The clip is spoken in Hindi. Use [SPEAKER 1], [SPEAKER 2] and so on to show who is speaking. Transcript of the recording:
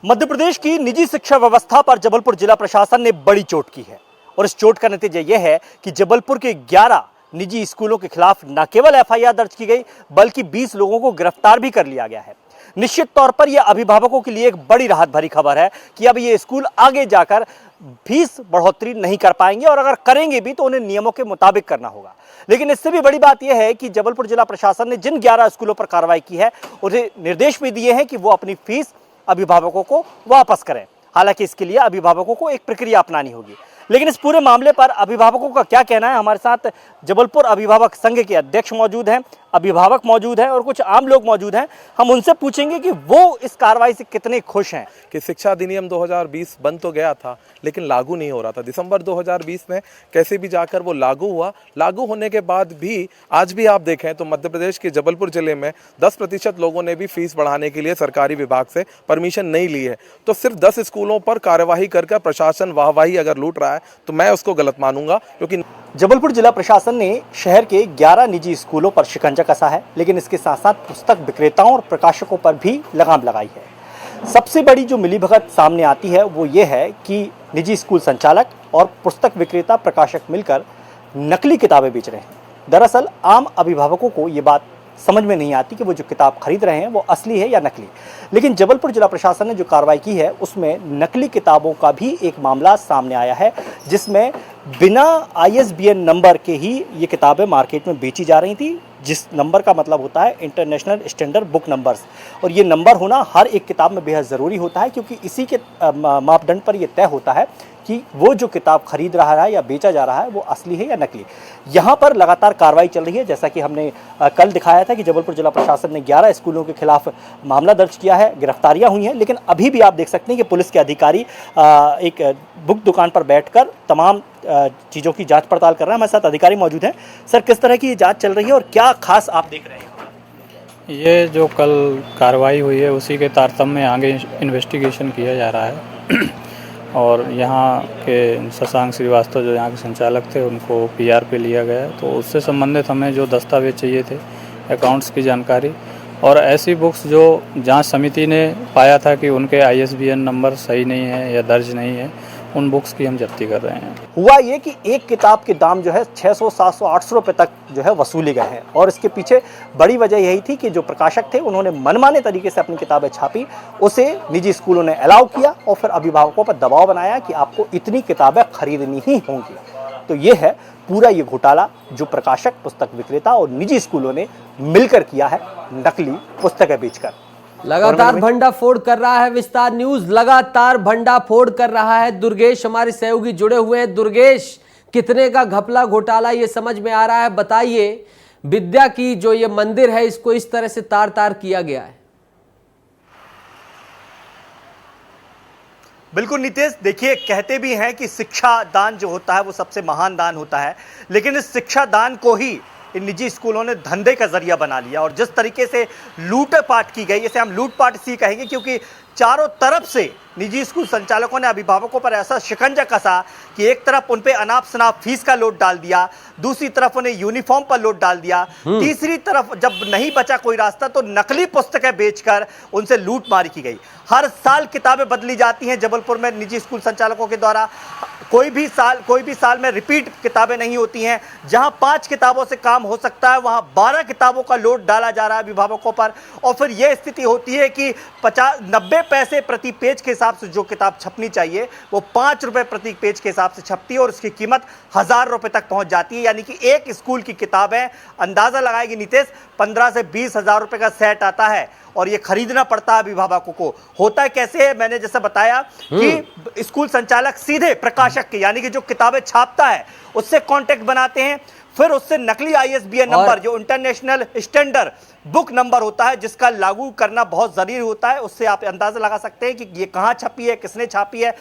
[SPEAKER 1] मध्य प्रदेश की निजी शिक्षा व्यवस्था पर जबलपुर जिला प्रशासन ने बड़ी चोट की है और इस चोट का नतीजा यह है कि जबलपुर के 11 निजी स्कूलों के खिलाफ न केवल एफआईआर दर्ज की गई बल्कि 20 लोगों को गिरफ्तार भी कर लिया गया है। निश्चित तौर पर यह अभिभावकों के लिए एक बड़ी राहत भरी खबर है कि अब ये स्कूल आगे जाकर फीस बढ़ोतरी नहीं कर पाएंगे और अगर करेंगे भी तो उन्हें नियमों के मुताबिक करना होगा। लेकिन इससे भी बड़ी बात यह है कि जबलपुर जिला प्रशासन ने जिन 11 स्कूलों पर कार्रवाई की है उन्हें निर्देश भी दिए हैं कि वो अपनी फीस अभिभावकों को वापस करें। हालांकि इसके लिए अभिभावकों को एक प्रक्रिया अपनानी होगी। लेकिन इस पूरे मामले पर अभिभावकों का क्या कहना है, हमारे साथ जबलपुर अभिभावक संघ के अध्यक्ष मौजूद हैं, अभिभावक मौजूद हैं और कुछ आम लोग मौजूद हैं। हम उनसे पूछेंगे कि वो इस कार्रवाई से कितने खुश हैं।
[SPEAKER 2] कि शिक्षा अधिनियम 2020 बन तो गया था लेकिन लागू नहीं हो रहा था। दिसंबर 2020 में कैसे भी जाकर वो लागू हुआ। लागू होने के बाद भी आज भी आप देखें तो मध्य प्रदेश के जबलपुर जिले में 10% लोगों ने भी फीस बढ़ाने के लिए सरकारी विभाग से परमिशन नहीं ली है। तो सिर्फ 10 स्कूलों पर कार्यवाही कर प्रशासन वाहवाही अगर लूट रहा है तो मैं उसको गलत मानूंगा, क्योंकि
[SPEAKER 1] जबलपुर जिला प्रशासन ने शहर के 11 निजी स्कूलों पर शिकंजा कसा है, लेकिन इसके साथ साथ पुस्तक विक्रेताओं और प्रकाशकों पर भी लगाम लगाई है। सबसे बड़ी जो मिलीभगत सामने आती है वो ये है कि निजी स्कूल संचालक और पुस्तक विक्रेता प्रकाशक मिलकर नकली किताबें बेच रहे हैं। दरअसल आम अभिभावकों को ये बात समझ में नहीं आती कि वो जो किताब खरीद रहे हैं वो असली है या नकली। लेकिन जबलपुर जिला प्रशासन ने जो कार्रवाई की है उसमें नकली किताबों का भी एक मामला सामने आया है, जिसमें बिना ISBN नंबर के ही ये किताबें मार्केट में बेची जा रही थी, जिस नंबर का मतलब होता है इंटरनेशनल स्टैंडर्ड बुक नंबर्स। और ये नंबर होना हर एक किताब में बेहद ज़रूरी होता है, क्योंकि इसी के मापदंड पर यह तय होता है कि वो जो किताब खरीद रहा है या बेचा जा रहा है वो असली है या नकली। यहाँ पर लगातार कार्रवाई चल रही है। जैसा कि हमने कल दिखाया था कि जबलपुर जिला प्रशासन ने 11 स्कूलों के खिलाफ मामला दर्ज किया है, गिरफ्तारियाँ हुई हैं। लेकिन अभी भी आप देख सकते हैं कि पुलिस के अधिकारी एक बुक दुकान पर बैठकर तमाम चीज़ों की जांच पड़ताल कर रहे हैं। हमारे साथ अधिकारी मौजूद हैं। सर, किस तरह की ये जाँच चल रही है और क्या खास आप देख रहे हैं?
[SPEAKER 3] ये जो कल कार्रवाई हुई है उसी के तारतम्य में आगे इन्वेस्टिगेशन किया जा रहा है और यहाँ के शशांक श्रीवास्तव जो यहाँ के संचालक थे उनको PR पे लिया गया। तो उससे संबंधित हमें जो दस्तावेज चाहिए थे, अकाउंट्स की जानकारी और ऐसी बुक्स जो जांच समिति ने पाया था कि उनके ISBN नंबर सही नहीं है या दर्ज नहीं है, उन बुक्स की हम जब्ती कर रहे हैं।
[SPEAKER 1] हुआ ये कि एक किताब के दाम जो है 600, 700, 800 रुपये तक जो है वसूले गए हैं और इसके पीछे बड़ी वजह यही थी कि जो प्रकाशक थे उन्होंने मनमाने तरीके से अपनी किताबें छापी, उसे निजी स्कूलों ने अलाउ किया और फिर अभिभावकों पर दबाव बनाया कि आपको इतनी किताबें खरीदनी ही होंगी। तो ये है पूरा ये घोटाला जो प्रकाशक, पुस्तक विक्रेता और निजी स्कूलों ने मिलकर किया है, नकली पुस्तकें बेचकर।
[SPEAKER 4] लगातार भंडाफोड़ कर रहा है विस्तार न्यूज, लगातार भंडाफोड़ कर रहा है। दुर्गेश हमारे सहयोगी जुड़े हुए हैं। दुर्गेश, कितने का घपला घोटाला ये समझ में आ रहा है, बताइए। विद्या की जो ये मंदिर है इसको इस तरह से तार तार किया गया है।
[SPEAKER 1] बिल्कुल नितेश, देखिए कहते भी हैं कि शिक्षा दान जो होता है वो सबसे महान दान होता है, लेकिन इस शिक्षा दान को ही इन निजी स्कूलों ने धंधे का जरिया बना लिया। और जिस तरीके से लूटपाट की गई, इसे हम लूटपाट इसी कहेंगे क्योंकि चारों तरफ से निजी स्कूल संचालकों ने अभिभावकों पर ऐसा शिकंजा कसा कि एक तरफ उन पे अनाप शनाप फीस का लोड डाल दिया, दूसरी तरफ उन्हें यूनिफॉर्म पर लोड डाल दिया, तीसरी तरफ जब नहीं बचा कोई रास्ता तो नकली पुस्तकें बेचकर उनसे लूटमारी की गई। हर साल किताबें बदली जाती हैं जबलपुर में निजी स्कूल संचालकों के द्वारा। कोई भी साल में रिपीट किताबें नहीं होती हैं। जहां 5 किताबों से काम हो सकता है वहां 12 किताबों का लोड डाला जा रहा है अभिभावकों पर। और फिर यह स्थिति होती है कि 90 पैसे प्रति पेज के हिसाब से जो किताब छपनी चाहिए वो 5 रुपए प्रति पेज के हिसाब से छपती है और उसकी कीमत 1000 रुपए तक पहुंच जाती है। यानी कि एक स्कूल की किताब है, अंदाजा लगाएगी नितेश, 15 से 20 हजार रुपए का सेट आता है और ये खरीदना पड़ता है अभिभावकों को। होता है कैसे है, मैंने जैसे बताया कि स्कूल संचालक सीधे प्रकाशक के यानी कि जो किताबें छापता है उससे कांटेक्ट बनाते हैं, फिर उससे नकली ISBN नंबर जो इंटरनेशनल स्टैंडर्ड बुक नंबर होता है जिसका लागू करना बहुत जरूरी होता है, उससे आप अंदाजा लगा सकते हैं कि ये कहां छपी है, किसने छापी है।